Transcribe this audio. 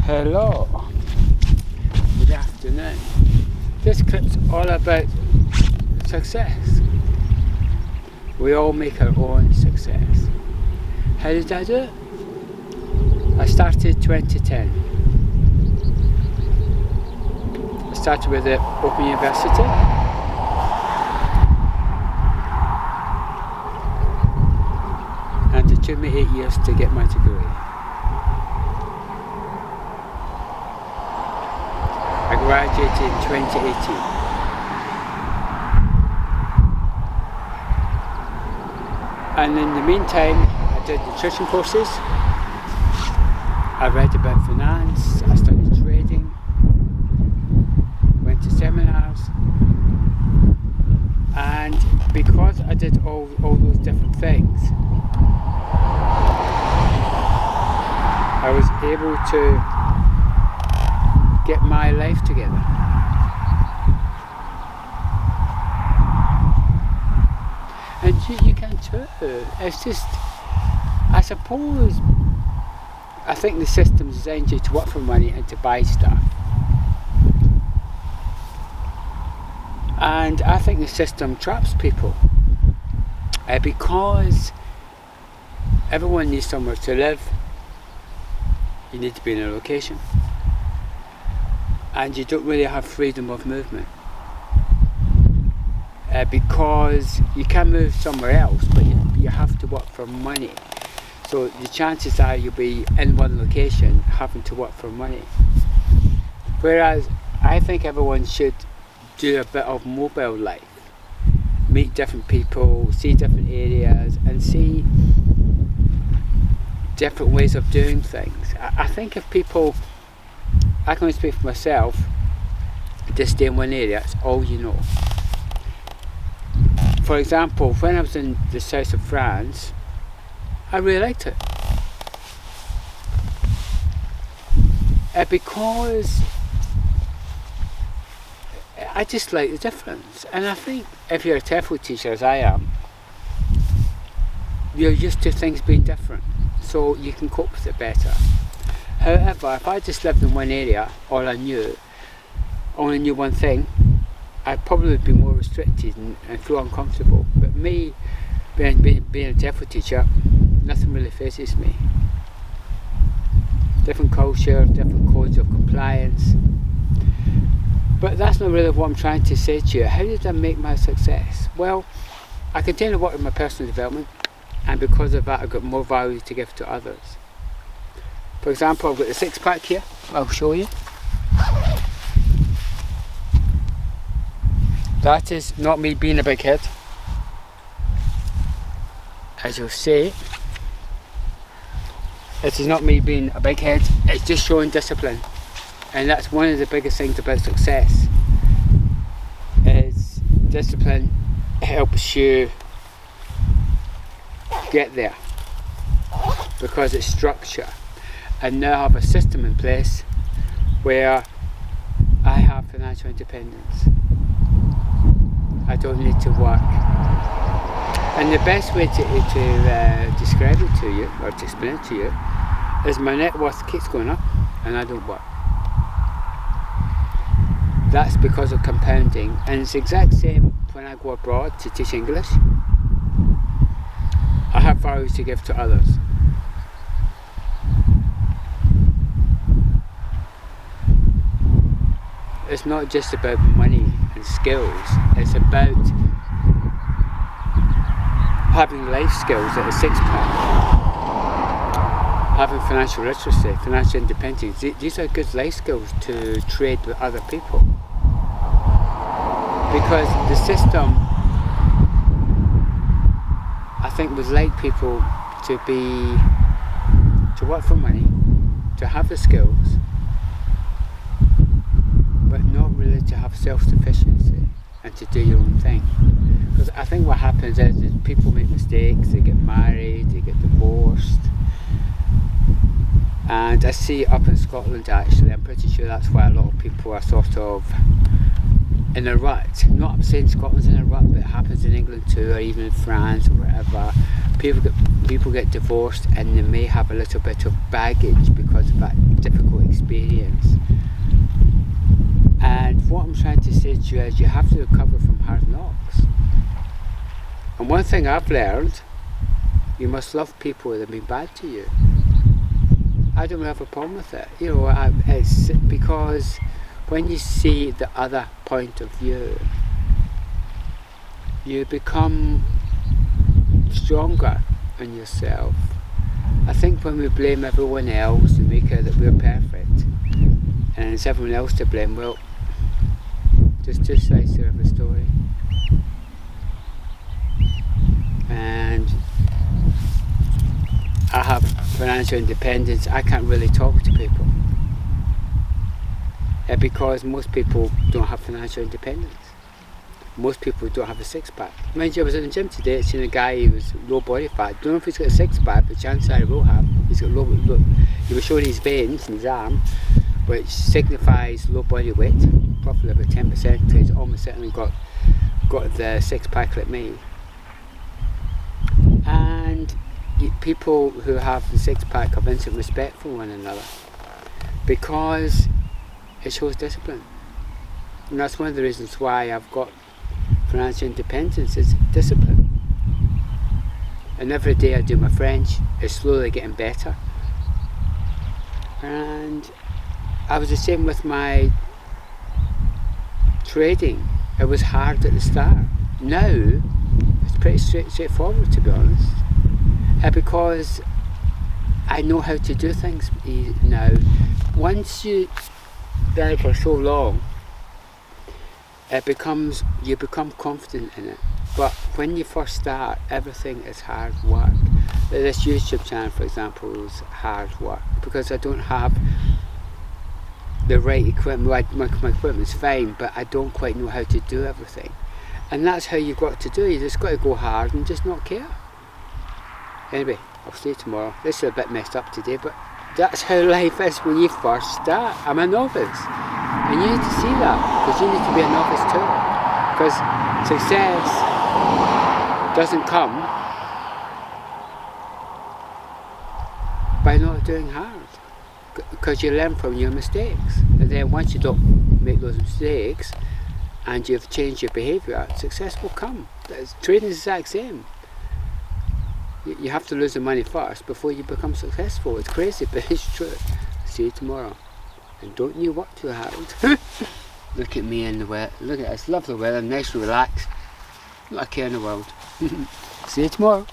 Hello, good afternoon. This clip's all about success. We all make our own success. How did I do it? I started 2010. I started with the Open University. And it took me 8 years to get my degree. I graduated in 2018. And in the meantime, I did nutrition courses. I read about finance. I studied trading. Went to seminars. And because I did all those different things, I was able to get my life together. And you can too. It's just, I suppose, I think the system's designed you to work for money and to buy stuff. And I think the system traps people because everyone needs somewhere to live. You need to be in a location. And you don't really have freedom of movement because you can move somewhere else, but you have to work for money. So the chances are you'll be in one location having to work for money. Whereas I think everyone should do a bit of mobile life, meet different people, see different areas, and see different ways of doing things. I think if people, I can only speak for myself, just stay in one area, it's all you know. For example, when I was in the south of France, I really liked it. Because I just like the difference. And I think if you're a TEFL teacher, as I am, you're used to things being different, so you can cope with it better. However, if I just lived in one area, only knew one thing, I'd probably be more restricted and feel uncomfortable. But me, being a TEFL teacher, nothing really faces me. Different culture, different codes of compliance. But that's not really what I'm trying to say to you. How did I make my success? Well, I continue to work with my personal development, and because of that, I've got more value to give to others. For example, I've got the six-pack here. I'll show you. That is not me being a big head. As you'll see, it is not me being a big head. It's just showing discipline. And that's one of the biggest things about success. Is discipline helps you get there. Because it's structure. And now I have a system in place where I have financial independence. I don't need to work. And the best way to describe it to you, or to explain it to you, is my net worth keeps going up and I don't work. That's because of compounding, and it's the exact same when I go abroad to teach English. I have value to give to others. It's not just about money and skills, it's about having life skills at a six-pack, having financial literacy, financial independence. These are good life skills to trade with other people. Because the system, I think, would like people to work for money, to have the skills, but not really to have self-sufficiency and to do your own thing. Because I think what happens is people make mistakes, they get married, they get divorced. And I see up in Scotland, actually, I'm pretty sure that's why a lot of people are sort of in a rut. Not I'm saying Scotland's in a rut, but it happens in England too, or even in France or wherever. People get divorced and they may have a little bit of baggage because of that difficult experience. And what I'm trying to say to you is you have to recover from hard knocks. And one thing I've learned, you must love people that have been bad to you. I don't have a problem with it. You know, it's because when you see the other point of view, you become stronger in yourself. I think when we blame everyone else and make out that we're perfect and it's everyone else to blame, well, there's two sides to every story. And I have financial independence. I can't really talk to people because most people don't have financial independence. Most people don't have a six-pack. Mind you, I was in the gym today, seen a guy who was low body fat. Don't know if he's got a six-pack, but chances are he will have. He's got low. He was showing his veins in his arm, which signifies low body weight, probably about 10%. So he's almost certainly got the six-pack like me. And people who have the six-pack have instant respect for one another because it shows discipline. And that's one of the reasons why I've got financial independence, is discipline. And every day I do my French, it's slowly getting better. And I was the same with my trading. It was hard at the start. Now it's pretty straightforward, to be honest, because I know how to do things now. Once you die for so long, you become confident in it. But when you first start, everything is hard work. This YouTube channel, for example, is hard work because I don't have the right equipment. My equipment's fine, but I don't quite know how to do everything. And that's how you've got to do it. You just got to go hard and just not care. Anyway, I'll see you tomorrow. This is a bit messed up today, but that's how life is when you first start. I'm a novice. And you need to see that, because you need to be a novice too. Because success doesn't come by not doing hard. Because you learn from your mistakes. And then once you don't make those mistakes and you've changed your behaviour, success will come. Trading is the exact same. You have to lose the money first before you become successful. It's crazy, but it's true. See you tomorrow. And don't you work too hard. Look at me in the weather. Look at this lovely weather, nice and relaxed. Not a care in the world. See you tomorrow.